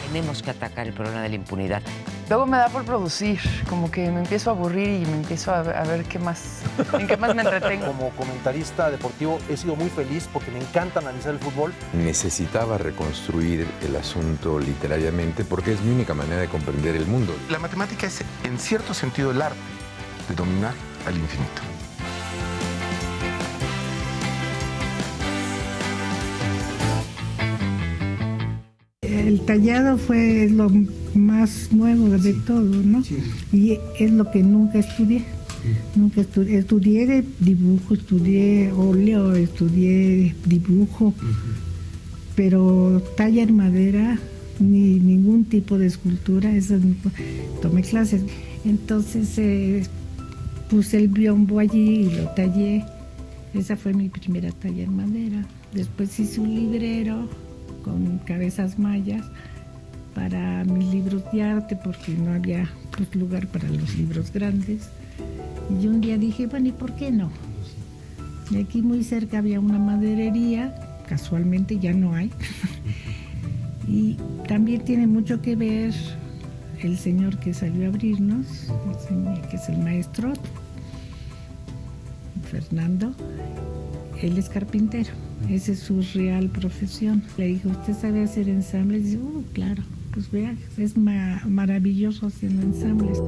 tenemos que atacar el problema de la impunidad. Luego me da por producir, como que me empiezo a aburrir y me empiezo a ver qué más, en qué más me entretengo. Como comentarista deportivo he sido muy feliz porque me encanta analizar el fútbol. Necesitaba reconstruir el asunto literariamente porque es mi única manera de comprender el mundo. La matemática es, en cierto sentido, el arte de dominar al infinito. El tallado fue lo más nuevo de todo, ¿no? Sí. Y es lo que nunca estudié. Nunca estudié dibujo, estudié óleo, estudié dibujo, pero talla en madera, ni ningún tipo de escultura, eso tomé clases. Entonces puse el biombo allí y lo tallé. Esa fue mi primera talla en madera. Después hice un librero con cabezas mayas para mis libros de arte porque no había pues, lugar para los libros grandes. Y un día dije, bueno, ¿y por qué no? Y aquí muy cerca había una maderería, casualmente ya no hay. Y también tiene mucho que ver el señor que salió a abrirnos, que es el maestro Fernando. Él es carpintero, esa es su real profesión. Le dijo, ¿usted sabe hacer ensambles? Y dice, claro, pues vea, es maravilloso haciendo ensambles.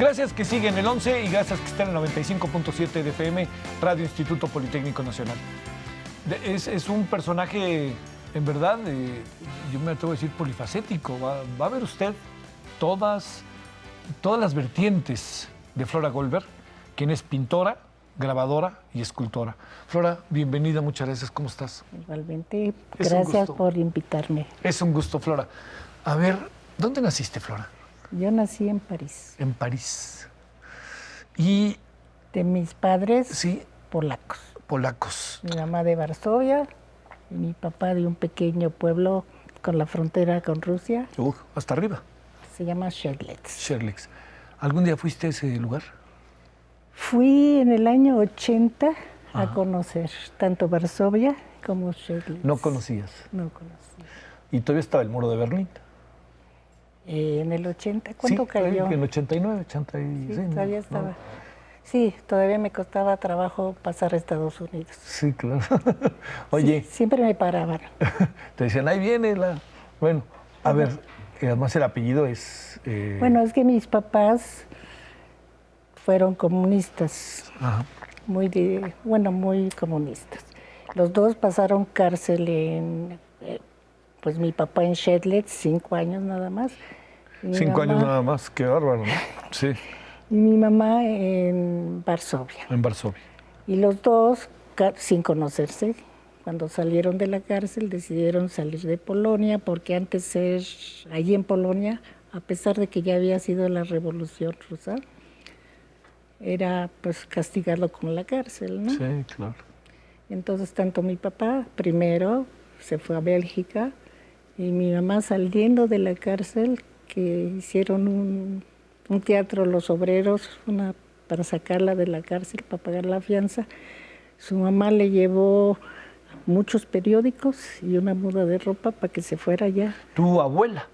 Gracias que siguen el 11 y gracias que están en el 95.7 de FM, Radio Instituto Politécnico Nacional. Es un personaje, en verdad, yo me atrevo a decir polifacético. Va a ver usted todas las vertientes de Flora Goldberg, quien es pintora, grabadora y escultora. Flora, bienvenida, muchas gracias. ¿Cómo estás? Igualmente, gracias por invitarme. Es un gusto, Flora. A ver, ¿dónde naciste, Flora? Yo nací en París. En París. Y... de mis padres, sí, polacos. Polacos. Mi mamá de Varsovia y mi papá de un pequeño pueblo con la frontera con Rusia. Hasta arriba. Se llama Scherlitz. Scherlitz. ¿Algún día fuiste a ese lugar? Fui en el año 80 a conocer tanto Varsovia como Scherlitz. ¿No conocías? No conocía. ¿Y todavía estaba el muro de Berlín? En el 80, ¿cuánto cayó? En el 89, 86. Sí, todavía estaba. No. Sí, todavía me costaba trabajo pasar a Estados Unidos. Sí, claro. Oye. Sí, siempre me paraban. Te decían, ahí viene la... Bueno, a ver, además el apellido es... Bueno, es que mis papás fueron comunistas. Ajá. Muy comunistas. Los dos pasaron cárcel en... pues mi papá en Scherlitz, 5 años nada más. 5 años nada más, qué bárbaro, ¿no? Sí. Y mi mamá en Varsovia. En Varsovia. Y los dos, sin conocerse, cuando salieron de la cárcel, decidieron salir de Polonia, porque antes allí en Polonia, a pesar de que ya había sido la Revolución Rusa, era pues castigado con la cárcel, ¿no? Sí, claro. Entonces, tanto mi papá primero se fue a Bélgica, y mi mamá saliendo de la cárcel, que hicieron un teatro los obreros para sacarla de la cárcel, para pagar la fianza. Su mamá le llevó muchos periódicos y una muda de ropa para que se fuera allá. ¿Tu abuela?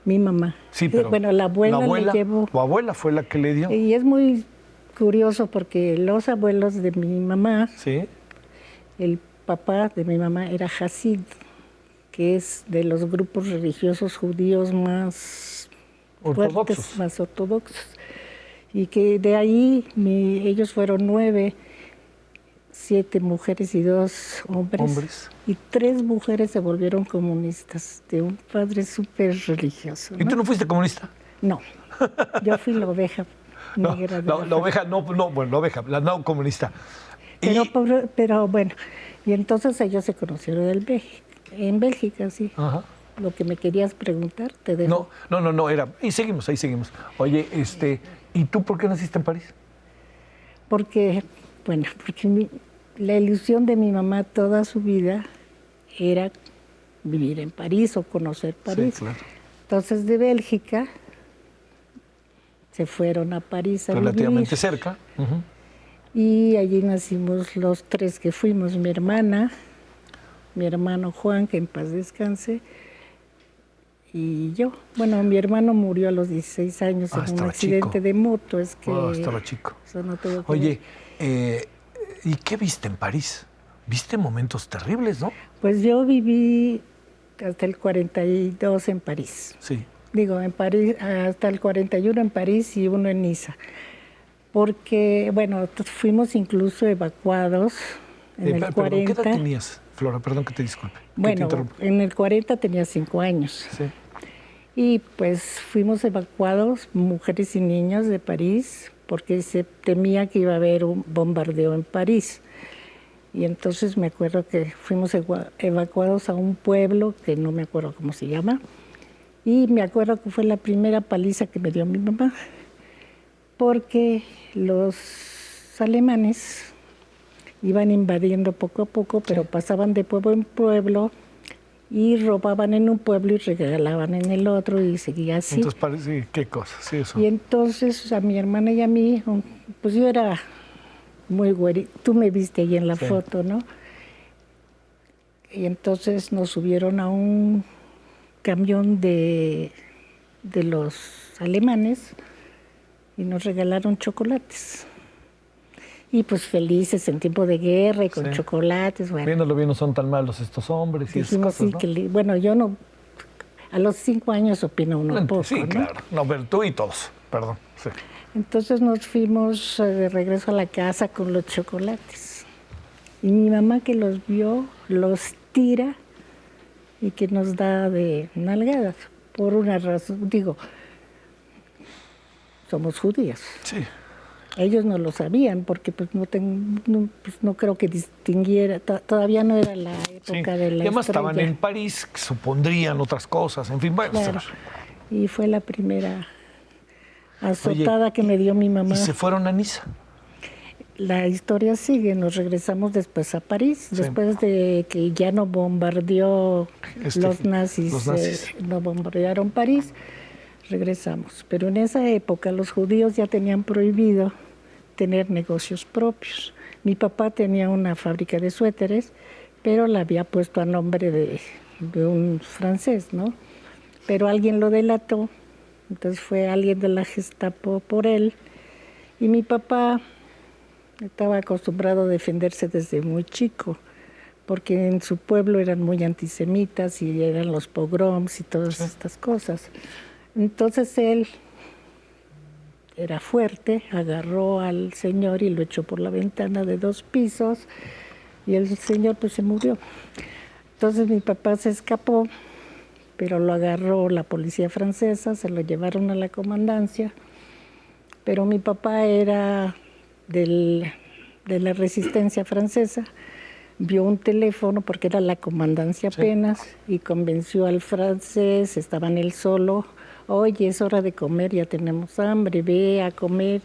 Mi mamá. Sí, pero bueno, la abuela le llevó. ¿Tu abuela fue la que le dio? Y es muy curioso porque los abuelos de mi mamá, sí, el papá de mi mamá era Hasid, que es de los grupos religiosos judíos más ortodoxos. Fuertes, más ortodoxos. Y que de ahí ellos fueron 9, 7 mujeres y 2 hombres. Y 3 mujeres se volvieron comunistas, de un padre súper religioso, ¿no? ¿Y tú no fuiste comunista? No, yo fui la oveja negra. La oveja, la oveja, la no comunista. Pero bueno, y entonces ellos se conocieron en Bélgica, sí. Ajá. Lo que me querías preguntar, te dejo. No, era... Ahí seguimos. Oye, ¿y tú por qué naciste en París? Porque la ilusión de mi mamá toda su vida era vivir en París o conocer París. Sí, claro. Entonces, de Bélgica se fueron a París a relativamente vivir. cerca. Y allí nacimos los 3 que fuimos, mi hermana, mi hermano Juan, que en paz descanse, y yo. Bueno, mi hermano murió a los 16 años en un accidente chico. de moto. Es que Estaba chico. eso no tuvo que Oye, ver. ¿y qué viste en París? Viste momentos terribles, ¿no? Pues yo viví hasta el 42 en París. Sí. Digo, en París, hasta el 41 en París y 1 en Niza. Porque, bueno, fuimos incluso evacuados en el 40. ¿Qué edad tenías, Flora? Perdón que te disculpe. Bueno, en el 40 tenía 5 años. Sí. Y pues fuimos evacuados, mujeres y niños de París, porque se temía que iba a haber un bombardeo en París. Y entonces me acuerdo que fuimos evacuados a un pueblo que no me acuerdo cómo se llama. Y me acuerdo que fue la primera paliza que me dio mi mamá, porque los alemanes iban invadiendo poco a poco, pero pasaban de pueblo en pueblo y robaban en un pueblo y regalaban en el otro y seguía así. Entonces parece, qué cosa, sí, eso. Y entonces a mi hermana y a mí, pues yo era muy güerita, tú me viste ahí en la foto, ¿no? Y entonces nos subieron a un camión de los alemanes y nos regalaron chocolates. Y pues felices en tiempo de guerra y con chocolates. Bueno, viéndolo bien, no son tan malos estos hombres y esas dijimos, cosas, sí, ¿no? que bueno, yo no, a los 5 años opina uno un poco, sí, ¿no? claro. No, pero tú y todos, perdón. Sí. Entonces nos fuimos de regreso a la casa con los chocolates. Y mi mamá, que los vio, los tira y que nos da de nalgadas. Por una razón, digo, somos judíos. Sí. Ellos no lo sabían porque pues no creo que distinguiera, todavía no era la época de la y además estrella. estaban en París, que supondrían otras cosas, en fin, bueno. Claro. Y fue la primera azotada que me dio mi mamá. ¿Y se fueron a Niza? La historia sigue, nos regresamos después a París, después de que ya no bombardeó los nazis. No bombardearon París, regresamos. Pero en esa época los judíos ya tenían prohibido tener negocios propios. Mi papá tenía una fábrica de suéteres, pero la había puesto a nombre de un francés, ¿no? Pero alguien lo delató, entonces fue alguien de la Gestapo por él, y mi papá estaba acostumbrado a defenderse desde muy chico, porque en su pueblo eran muy antisemitas y eran los pogroms y todas estas cosas. Entonces él era fuerte, agarró al señor y lo echó por la ventana de 2 pisos y el señor pues se murió. Entonces mi papá se escapó, pero lo agarró la policía francesa, se lo llevaron a la comandancia, pero mi papá era de la resistencia francesa, vio un teléfono porque era la comandancia apenas y convenció al francés, estaba en él solo, oye, es hora de comer, ya tenemos hambre, ve a comer,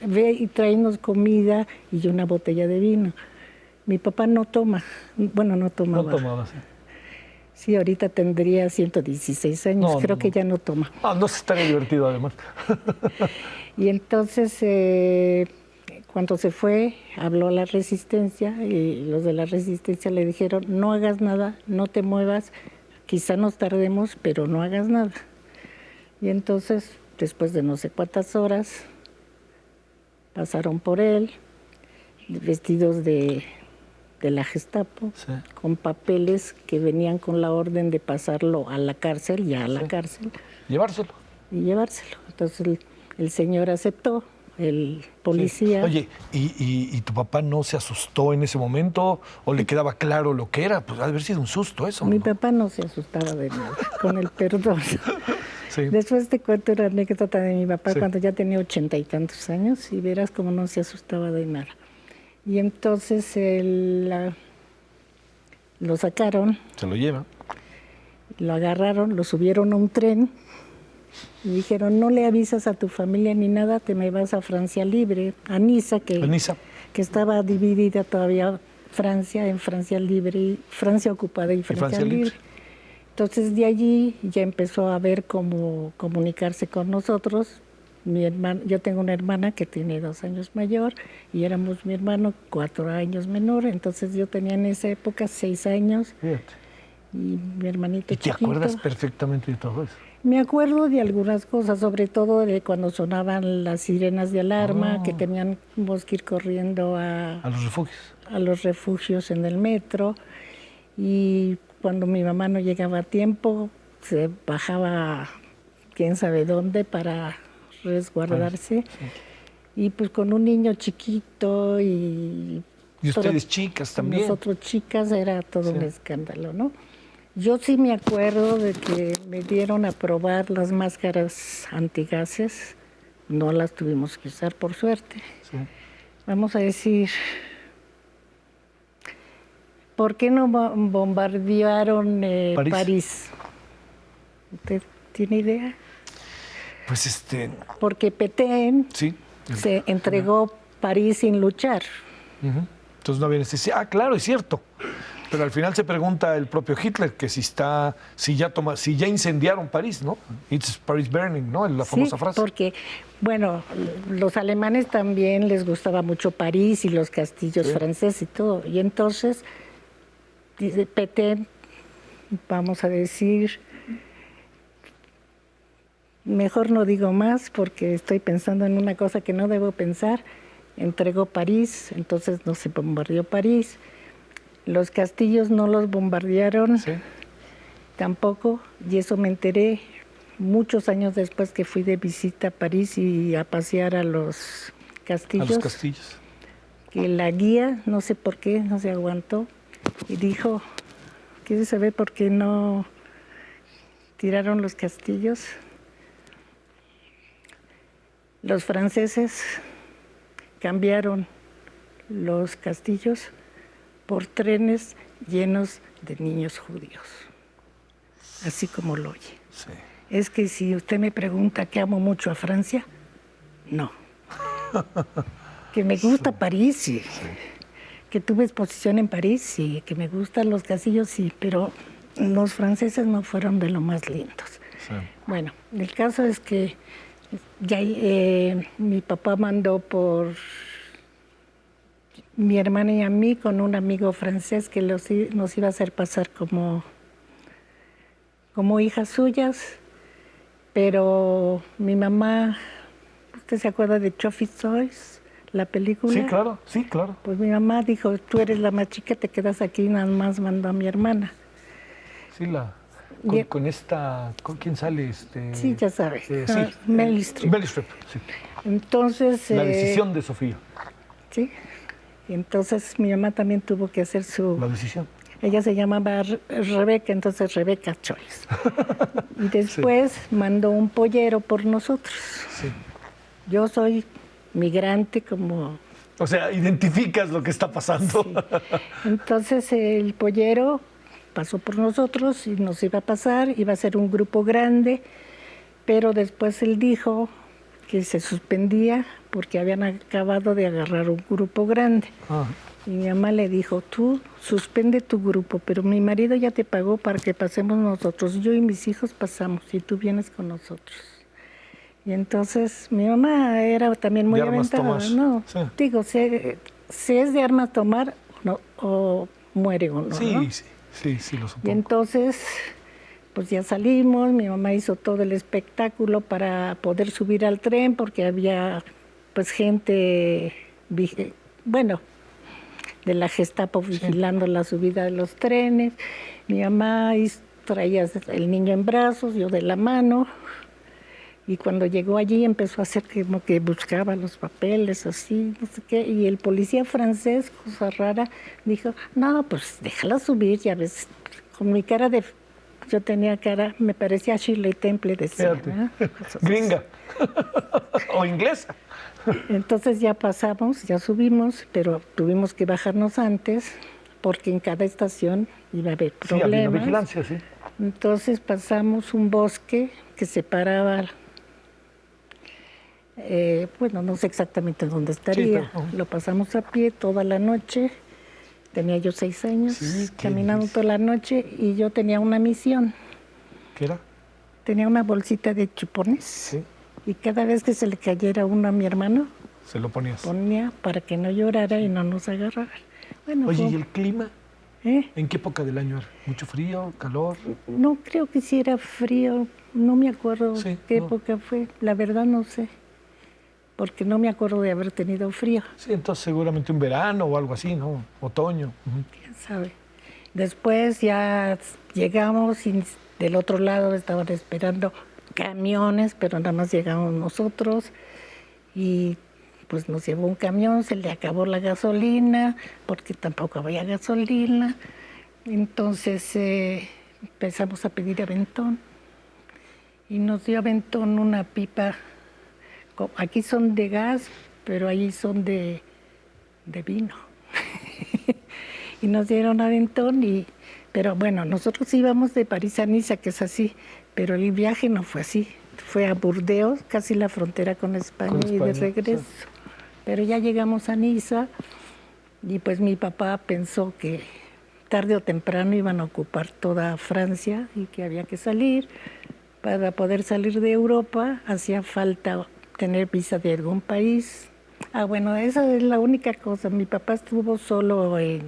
ve y tráenos comida y una botella de vino. Mi papá no toma, bueno, no tomaba. No tomaba, sí. Sí, ahorita tendría 116 años, creo que ya no toma. No se estaría divertido además. Y entonces, cuando se fue, habló a la resistencia y los de la resistencia le dijeron, no hagas nada, no te muevas, quizá nos tardemos, pero no hagas nada. Y entonces, después de no sé cuántas horas, pasaron por él, vestidos de la Gestapo, con papeles que venían con la orden de pasarlo a la cárcel, cárcel. Llevárselo. Y llevárselo. Entonces el señor aceptó, el policía. Oye, ¿y tu papá no se asustó en ese momento o le quedaba claro lo que era? Pues ha de haber sido un susto eso. Mi papá no se asustaba de nada, con el perdón. Después te cuento una anécdota de mi papá cuando ya tenía 80 y tantos años y verás cómo no se asustaba de nada. Y entonces lo sacaron. Se lo llevan. Lo agarraron, lo subieron a un tren y dijeron, no le avisas a tu familia ni nada, te me vas a Francia Libre, a Niza, que estaba dividida todavía Francia en Francia Libre, Francia ocupada y Francia Libre. Entonces de allí ya empezó a ver cómo comunicarse con nosotros. mi hermano, yo tengo una hermana que tiene 2 años mayor y éramos mi hermano 4 años menor, entonces yo tenía en esa época 6 años. Fíjate. Y mi hermanito ¿Y te chiquito. acuerdas perfectamente de todo eso? Me acuerdo de algunas cosas, sobre todo de cuando sonaban las sirenas de alarma, que teníamos que ir corriendo A los refugios. a los refugios en el metro. Y cuando mi mamá no llegaba a tiempo, se bajaba quién sabe dónde para resguardarse. Y pues con un niño chiquito y ustedes chicas también. Nosotros chicas era todo un escándalo, ¿no? Yo sí me acuerdo de que me dieron a probar las máscaras antigases. No las tuvimos que usar, por suerte. Sí. Vamos a decir, ¿por qué no bombardearon París? ¿Usted tiene idea? Pues Porque Petain sí. se entregó París sin luchar. Entonces no había necesidad. Ah, claro, es cierto. Pero al final se pregunta el propio Hitler que si ya incendiaron París, ¿no? It's Paris burning, ¿no? La famosa frase. Porque, bueno, los alemanes también les gustaba mucho París y los castillos franceses y todo. Y entonces, dice Petain, vamos a decir, mejor no digo más porque estoy pensando en una cosa que no debo pensar. Entregó París, entonces no se bombardeó París. Los castillos no los bombardearon tampoco, y eso me enteré muchos años después que fui de visita a París y a pasear a los castillos. A los castillos. Que la guía, no sé por qué, no se aguantó y dijo, ¿quieres saber por qué no tiraron los castillos? Los franceses cambiaron los castillos por trenes llenos de niños judíos, así como lo oye. Sí. Es que si usted me pregunta que amo mucho a Francia, no. Que me gusta París, sí. Que tuve exposición en París, sí. Que me gustan los castillos, sí. Pero los franceses no fueron de lo más lindos. Sí. Bueno, el caso es que ya mi papá mandó por mi hermana y a mí con un amigo francés que nos iba a hacer pasar como hijas suyas, pero mi mamá, ¿usted se acuerda de Chofizois, la película? Sí, claro. Pues mi mamá dijo, tú eres la más chica, te quedas aquí, y nada más mandó a mi hermana. Sí, con esta, ¿con quién sale? Sí, ya sabes, sí, Meryl Streep. Meryl Streep, sí. Entonces... La decisión de Sofía. Sí. Y entonces mi mamá también tuvo que hacer La decisión. Ella se llamaba Rebeca, entonces Rebeca Choice. Y después mandó un pollero por nosotros. Sí. Yo soy migrante como... O sea, identificas lo que está pasando. Sí. Entonces el pollero pasó por nosotros y nos iba a pasar, iba a ser un grupo grande, pero después él dijo que se suspendía porque habían acabado de agarrar un grupo grande. Y mi mamá le dijo, tú suspende tu grupo, pero mi marido ya te pagó para que pasemos nosotros. Yo y mis hijos pasamos y tú vienes con nosotros. Y entonces mi mamá era también muy aventada. No, sí. Digo, si es de armas tomar o muere uno, sí, ¿no? Sí, lo supongo. Y entonces, pues ya salimos, mi mamá hizo todo el espectáculo para poder subir al tren porque había pues gente, bueno, de la Gestapo vigilando la subida de los trenes. Mi mamá traía el niño en brazos, yo de la mano. Y cuando llegó allí empezó a hacer como que buscaba los papeles, así, no sé qué. Y el policía francés, cosa rara, dijo, no, pues déjala subir, ya ves. Con mi cara de... Yo tenía cara, me parecía Shirley Temple, decía. ¿No? Gringa. O inglesa. Entonces ya pasamos, ya subimos, pero tuvimos que bajarnos antes porque en cada estación iba a haber problemas. Sí, había vigilancia, sí. Entonces pasamos un bosque que separaba, bueno, no sé exactamente dónde estaría. Sí, pero... Lo pasamos a pie toda la noche. Tenía yo 6 años, sí, caminando toda la noche y yo tenía una misión. ¿Qué era? Tenía una bolsita de chupones. Sí. Y cada vez que se le cayera uno a mi hermano, Se lo ponías. ponía para que no llorara y no nos agarrara. Bueno, Oye, fue- ¿y el clima? ¿eh? ¿En qué época del año era? ¿Mucho frío, calor? No creo que si era frío, no me acuerdo Sí, qué no. época fue, la verdad no sé, porque no me acuerdo de haber tenido frío, Sí, entonces seguramente un verano o algo así, ¿no? Otoño. Ujú. quién sabe. Después ya llegamos y del otro lado estaban esperando camiones, pero nada más llegamos nosotros y pues nos llevó un camión, se le acabó la gasolina, porque tampoco había gasolina. Entonces empezamos a pedir aventón y nos dio aventón una pipa. Aquí son de gas, pero allí son de vino. Y nos dieron aventón, pero bueno, nosotros íbamos de París a Niza, que es así, pero el viaje no fue así. Fue a Burdeos, casi la frontera con España, y de España, regreso. sí. Pero ya llegamos a Niza y pues mi papá pensó que tarde o temprano iban a ocupar toda Francia y que había que salir. Para poder salir de Europa hacía falta tener visa de algún país. Bueno, esa es la única cosa. Mi papá estuvo solo en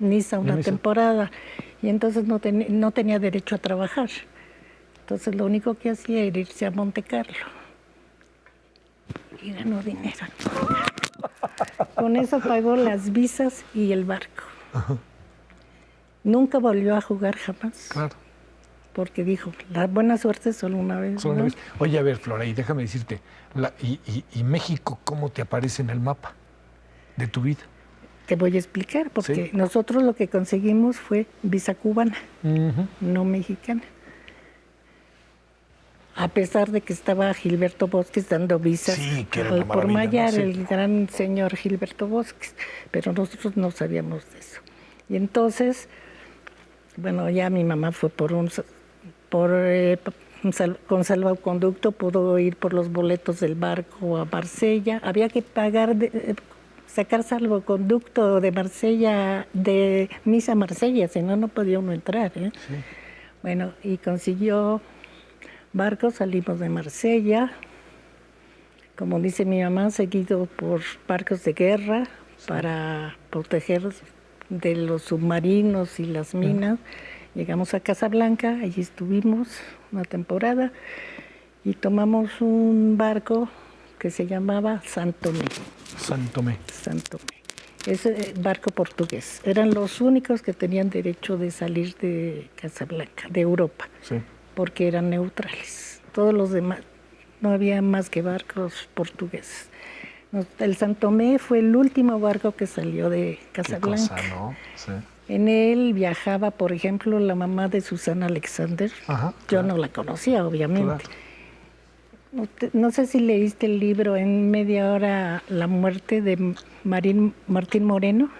Niza una Niza. temporada y entonces no tenía derecho a trabajar. Entonces lo único que hacía era irse a Monte Carlo. Y ganó dinero. Con eso pagó las visas y el barco. Nunca volvió a jugar jamás, Claro. porque dijo, la buena suerte es solo una vez. Solo una ¿no? vez. Oye, a ver, Flora, y déjame decirte, y México cómo te aparece en el mapa de tu vida? Te voy a explicar, porque Sí. nosotros lo que conseguimos fue visa cubana, Ujú. no mexicana. A pesar de que estaba Gilberto Bosques dando visas Sí, que era una por maravilla, Mayar, ¿no? Sí. el gran señor Gilberto Bosques, pero nosotros no sabíamos de eso. Y entonces, bueno, ya mi mamá fue con salvoconducto, pudo ir por los boletos del barco a Marsella. Había que pagar, sacar salvoconducto de Marsella, de Niza a Marsella, si no, no podía uno entrar. ¿eh? Sí. Bueno, y consiguió barco, salimos de Marsella, como dice mi mamá, seguido por barcos de guerra para proteger de los submarinos y las minas. Llegamos a Casablanca, allí estuvimos una temporada y tomamos un barco que se llamaba Santomé. Santomé. Ese barco portugués. Eran los únicos que tenían derecho de salir de Casablanca, de Europa, Sí. porque eran neutrales. Todos los demás, no había más que barcos portugueses. El Santomé fue el último barco que salió de Qué Casablanca. cosa, ¿no? Sí. En él viajaba, por ejemplo, la mamá de Susana Alexander. Ajá, Yo claro. no la conocía, obviamente. Claro. No sé si leíste el libro En media hora, la muerte de Martín Moreno.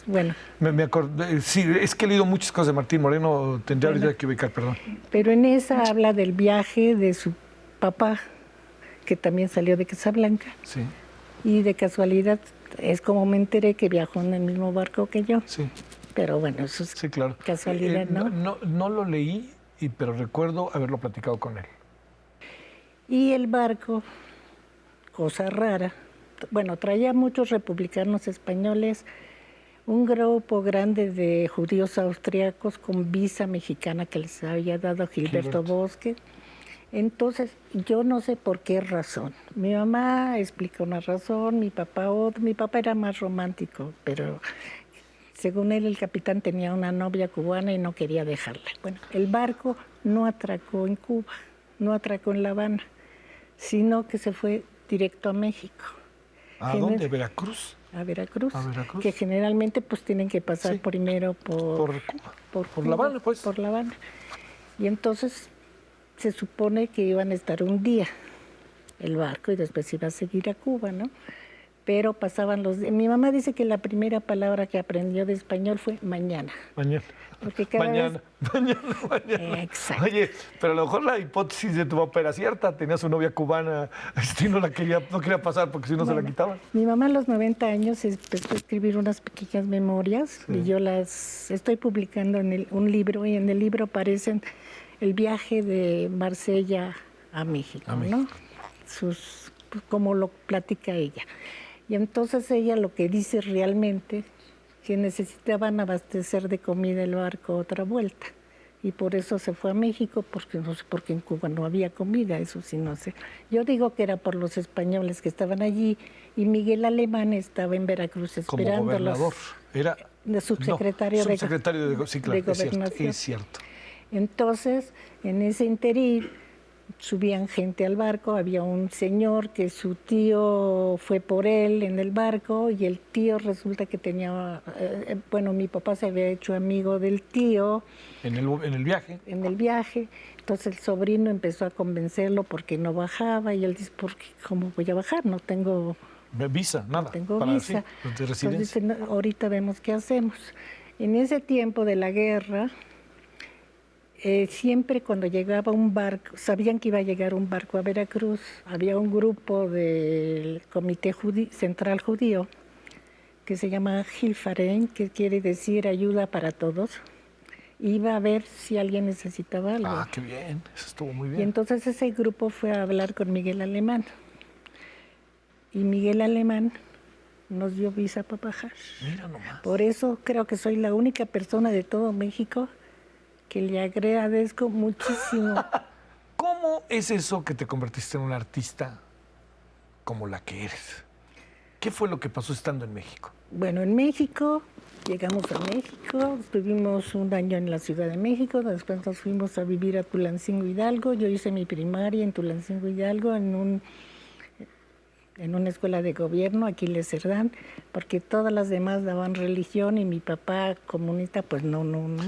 Bueno, Me acordé, sí, es que he leído muchas cosas de Martín Moreno, tendría ahorita que ubicar, perdón. pero en esa habla del viaje de su papá, que también salió de Casablanca. Sí, Y de casualidad, es como me enteré que viajó en el mismo barco que yo. sí, Pero bueno, eso es sí, claro. casualidad, ¿no? No lo leí, pero recuerdo haberlo platicado con él. Y el barco, cosa rara, bueno, traía muchos republicanos españoles, un grupo grande de judíos austriacos con visa mexicana que les había dado Gilberto Bosque. Entonces, yo no sé por qué razón. Mi mamá explica una razón, mi papá otra. Mi papá era más romántico, pero según él, el capitán tenía una novia cubana y no quería dejarla. Bueno, el barco no atracó en Cuba, no atracó en La Habana, sino que se fue directo a México. ¿A dónde? ¿Veracruz? A Veracruz. A Veracruz. Que generalmente pues tienen que pasar Sí. primero Por Cuba. Por Cuba, La Habana, pues. Por La Habana. Y entonces se supone que iban a estar un día el barco y después iba a seguir a Cuba, ¿no? Pero pasaban los días. Mi mamá dice que la primera palabra que aprendió de español fue mañana. Mañana. Porque cada Mañana. Exacto. Oye, pero a lo mejor la hipótesis de tu papá era cierta. Tenía su novia cubana y no quería pasar porque si no se la Bueno, quitaban. Mi mamá a los 90 años empezó a escribir unas pequeñas memorias y yo las estoy publicando en un libro y en el libro aparecen el viaje de Marsella a México, ¿no? Pues, como lo platica ella. Y entonces ella lo que dice realmente, que necesitaban abastecer de comida el barco otra vuelta. Y por eso se fue a México, porque no sé, porque en Cuba no había comida, eso sí no sé. Yo digo que era por los españoles que estaban allí, y Miguel Alemán estaba en Veracruz esperándolos. Como gobernador. Era de subsecretario, subsecretario de sí, claro, Gobernación. Es cierto. Entonces, en ese interín, subían gente al barco, había un señor que su tío fue por él en el barco, y el tío resulta que tenía, bueno, mi papá se había hecho amigo del tío. En el viaje. En el viaje. Entonces el sobrino empezó a convencerlo porque no bajaba, y él dice, ¿cómo voy a bajar? No tengo visa, nada. No tengo para visa. Sí, de residencia. Entonces dice, "No, ahorita vemos qué hacemos". En ese tiempo de la guerra, siempre cuando llegaba un barco, sabían que iba a llegar un barco a Veracruz, había un grupo del Comité Central Judío que se llama Hilfarein, que quiere decir ayuda para todos. Iba a ver si alguien necesitaba algo. Ah, qué bien, eso estuvo muy bien. Y entonces ese grupo fue a hablar con Miguel Alemán. Y Miguel Alemán nos dio visa para bajar. Mira nomás. Por eso creo que soy la única persona de todo México que le agradezco muchísimo. ¿Cómo es eso que te convertiste en una artista como la que eres? ¿Qué fue lo que pasó estando en México? Bueno, en México, llegamos a México, estuvimos un año en la Ciudad de México, después nos fuimos a vivir a Tulancingo Hidalgo. Yo hice mi primaria en Tulancingo Hidalgo, en una escuela de gobierno, Aquiles Cerdán, porque todas las demás daban religión y mi papá comunista, pues no.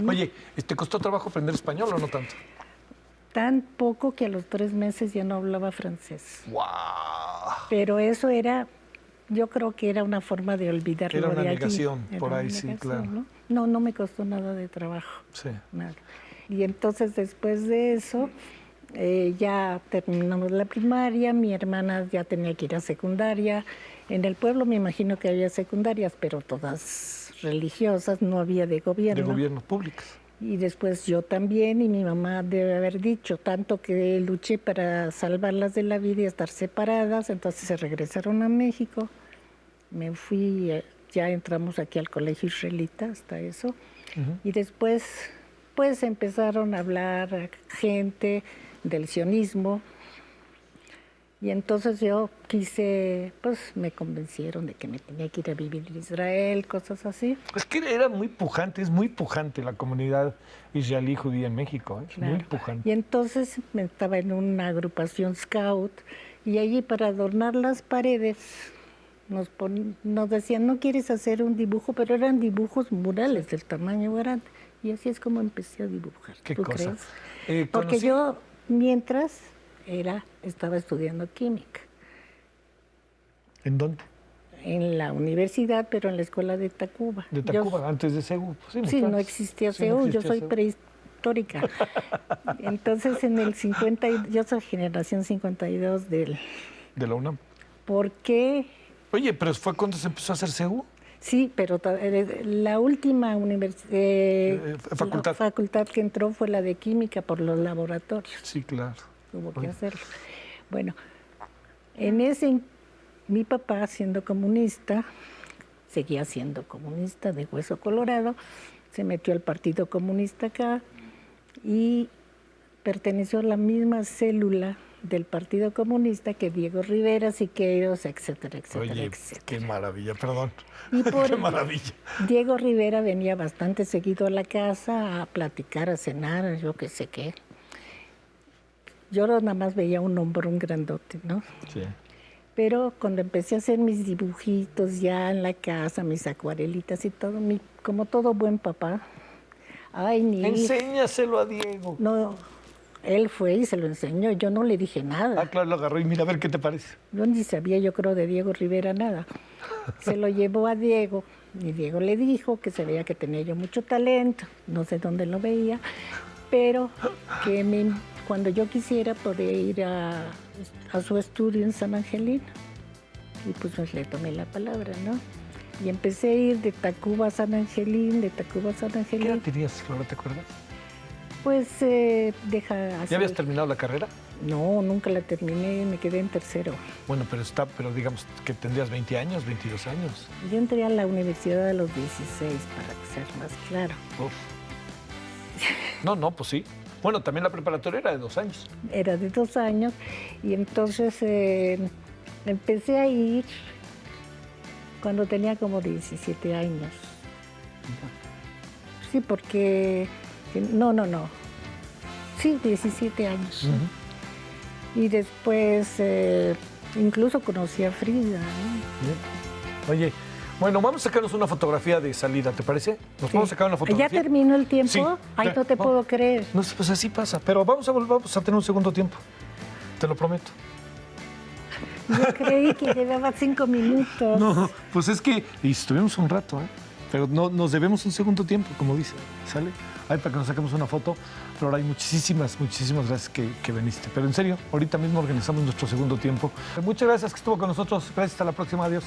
Oye, ¿te costó trabajo aprender español o no tanto? Tan poco que a los 3 meses ya no hablaba francés. ¡Wow! Pero eso era, yo creo que era una forma de olvidarlo Era una de allí. negación, Era por una ahí sí, negación, claro. ¿no? No me costó nada de trabajo. Sí. Nada. Y entonces después de eso, ya terminamos la primaria, mi hermana ya tenía que ir a secundaria. En el pueblo me imagino que había secundarias, pero todas religiosas, no había de gobierno. De gobierno públicas. Y después yo también, y mi mamá debe haber dicho, tanto que luché para salvarlas de la vida y estar separadas, entonces se regresaron a México. Me fui, ya entramos aquí al colegio israelita, hasta eso. Y después, pues empezaron a hablar gente del sionismo. Y entonces yo quise, pues me convencieron de que me tenía que ir a vivir en Israel, cosas así. Es que era muy pujante, es muy pujante la comunidad israelí judía en México, ¿eh? Claro. Muy pujante. Y entonces estaba en una agrupación scout, y allí para adornar las paredes nos decían, ¿no quieres hacer un dibujo? Pero eran dibujos murales del tamaño grande. Y así es como empecé a dibujar. ¿Qué ¿Tú cosa? crees? Porque yo, mientras, estaba estudiando química. ¿En dónde? En la universidad, pero en la escuela de Tacuba. De Tacuba, antes de CEU. Sí, no existía CEU, yo soy prehistórica. Entonces, en el 50, yo soy generación 52 de la UNAM. ¿Por qué? Oye, pero ¿fue cuando se empezó a hacer CEU? Sí, pero la última facultad que entró fue la de química por los laboratorios. Sí, claro. Tuvo que hacerlo. Bueno, en ese, mi papá, siendo comunista, seguía siendo comunista de hueso colorado, se metió al Partido Comunista acá y perteneció a la misma célula del Partido Comunista que Diego Rivera, Siqueiros, etcétera, etcétera, Oye, etcétera. Qué maravilla, perdón. Y Qué maravilla. Diego Rivera venía bastante seguido a la casa a platicar, a cenar, yo qué sé qué. Yo nada más veía un hombrón grandote, ¿no? Sí. Pero cuando empecé a hacer mis dibujitos ya en la casa, mis acuarelitas y todo, como todo buen papá, Enséñaselo a Diego. No, él fue y se lo enseñó, yo no le dije nada. Ah, claro, lo agarró y mira, a ver qué te parece. Yo ni sabía, yo creo, de Diego Rivera nada. Se lo llevó a Diego y Diego le dijo que se veía que tenía yo mucho talento, no sé dónde lo veía, pero que cuando yo quisiera podía ir a su estudio en San Angelino. Y pues le tomé la palabra, ¿no? Y empecé a ir de Tacuba a San Angelín, de Tacuba a San ¿Qué Angelín. edad tenías, Flora, te acuerdas? Pues ¿Ya habías terminado la carrera? No, nunca la terminé, me quedé en tercero. Bueno, pero digamos que tendrías 20 años, 22 años. Yo entré a la universidad a los 16, para ser más claro. Uf. No, pues sí. Bueno, también la preparatoria era de 2 años. Era de 2 años y entonces empecé a ir cuando tenía como 17 años. Sí, porque... No. Sí, 17 años. Y después incluso conocí a Frida, ¿no? Oye, bueno, vamos a sacarnos una fotografía de salida, ¿te parece? ¿Nos vamos a sacar una fotografía? ¿Ya terminó el tiempo? Sí. Ay, no te puedo creer. No sé, pues así pasa. Pero vamos a tener un segundo tiempo. Te lo prometo. Yo creí que llevaba 5 minutos. No, pues es que y estuvimos un rato, ¿eh? Pero no, nos debemos un segundo tiempo, como dice. ¿Sale? Ay, para que nos saquemos una foto. Flora, hay muchísimas gracias que viniste. Pero en serio, ahorita mismo organizamos nuestro segundo tiempo. Muchas gracias que estuvo con nosotros. Gracias, hasta la próxima. Adiós.